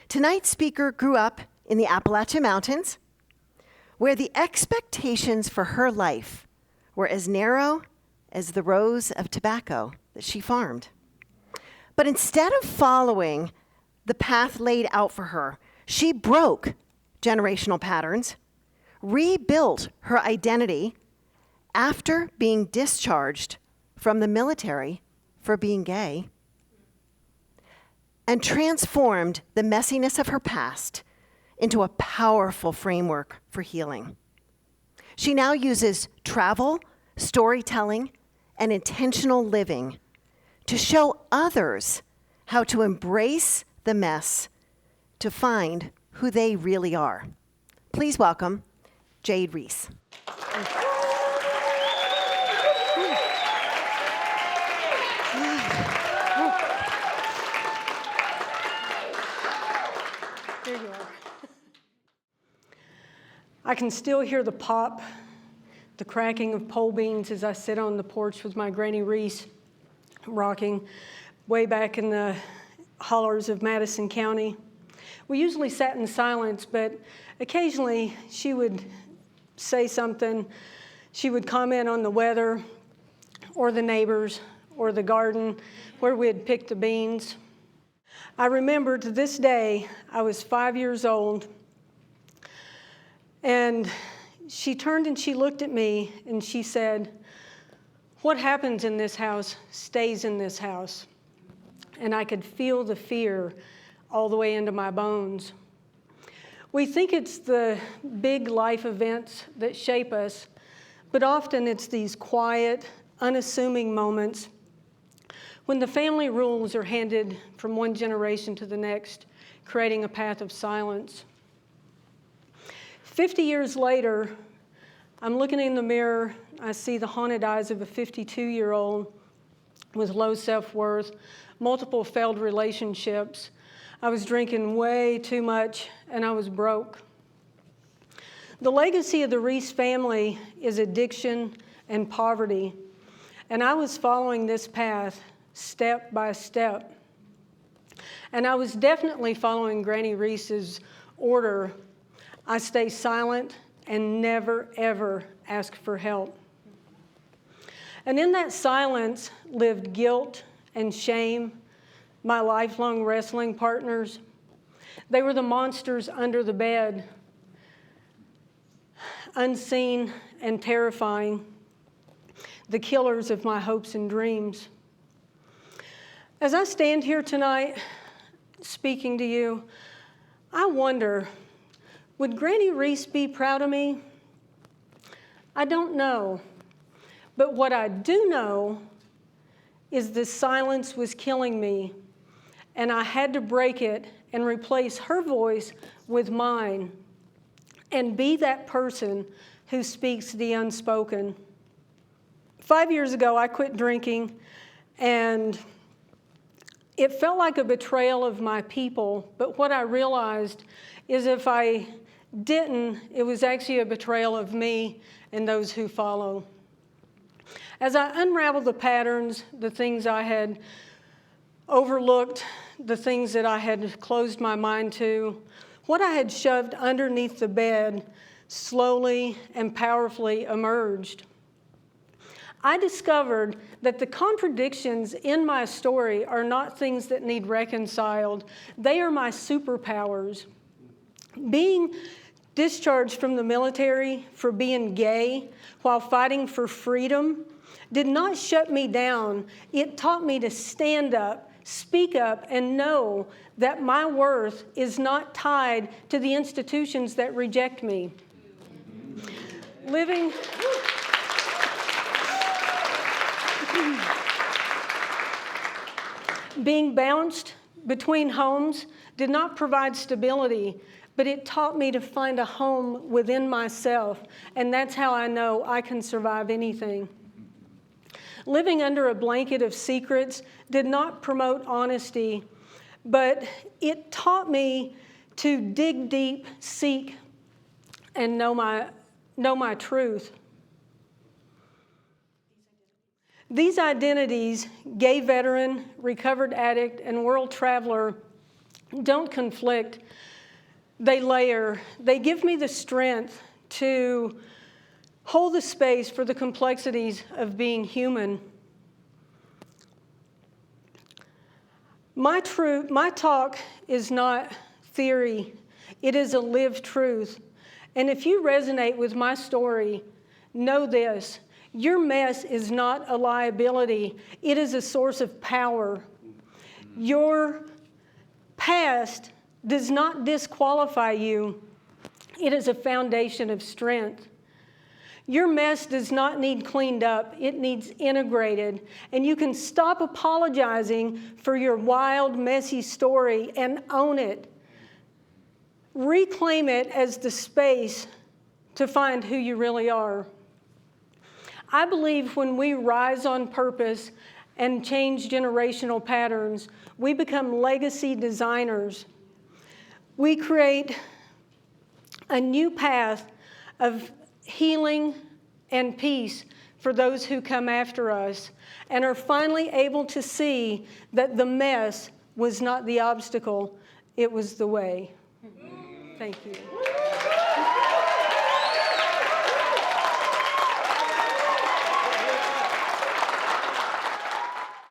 Tonight's speaker grew up in the Appalachia Mountains, where the expectations for her life were as narrow as the rows of tobacco that she farmed. But instead of following the path laid out for her, she broke generational patterns, rebuilt her identity after being discharged from the military for being gay, and transformed the messiness of her past into a powerful framework for healing. She now uses travel, storytelling, and intentional living to show others how to embrace the mess to find who they really are. Please welcome Jade Reese. There you are. I can still hear the pop, the cracking of pole beans as I sit on the porch with my Granny Reese, rocking way back in the hollers of Madison County. We usually sat in silence, but occasionally she would say something. She would comment on the weather or the neighbors or the garden where we had picked the beans. I remember to this day, I was 5 years old, and she turned and she looked at me and she said, "What happens in this house stays in this house." And I could feel the fear all the way into my bones. We think it's the big life events that shape us, but often it's these quiet, unassuming moments when the family rules are handed from one generation to the next, creating a path of silence. 50 years later, I'm looking in the mirror. I see the haunted eyes of a 52-year-old with low self-worth, multiple failed relationships. I was drinking way too much, and I was broke. The legacy of the Reese family is addiction and poverty, and I was following this path step by step. And I was definitely following Granny Reese's order. I stay silent and never, ever ask for help. And in that silence lived guilt and shame, my lifelong wrestling partners. They were the monsters under the bed, unseen and terrifying, the killers of my hopes and dreams. As I stand here tonight speaking to you, I wonder, would Granny Reese be proud of me? I don't know. But what I do know is the silence was killing me, and I had to break it and replace her voice with mine and be that person who speaks the unspoken. 5 years ago, I quit drinking, and it felt like a betrayal of my people, but what I realized is if I didn't, it was actually a betrayal of me and those who follow. As I unraveled the patterns, the things I had overlooked, the things that I had closed my mind to, what I had shoved underneath the bed slowly and powerfully emerged. I discovered that the contradictions in my story are not things that need reconciled. They are my superpowers. Being discharged from the military for being gay while fighting for freedom did not shut me down. It taught me to stand up, speak up, and know that my worth is not tied to the institutions that reject me. Being bounced between homes did not provide stability, but it taught me to find a home within myself, and that's how I know I can survive anything. Living under a blanket of secrets did not promote honesty, but it taught me to dig deep, seek, and know my truth. These identities, gay veteran, recovered addict, and world traveler, don't conflict. They layer. They give me the strength to hold the space for the complexities of being human. My talk is not theory. It is a lived truth. And if you resonate with my story, know this: your mess is not a liability. It is a source of power. Your past does not disqualify you. It is a foundation of strength. Your mess does not need cleaned up. It needs integrated. And you can stop apologizing for your wild, messy story and own it. Reclaim it as the space to find who you really are. I believe when we rise on purpose and change generational patterns, we become legacy designers. We create a new path of healing and peace for those who come after us, and are finally able to see that the mess was not the obstacle, it was the way. Thank you.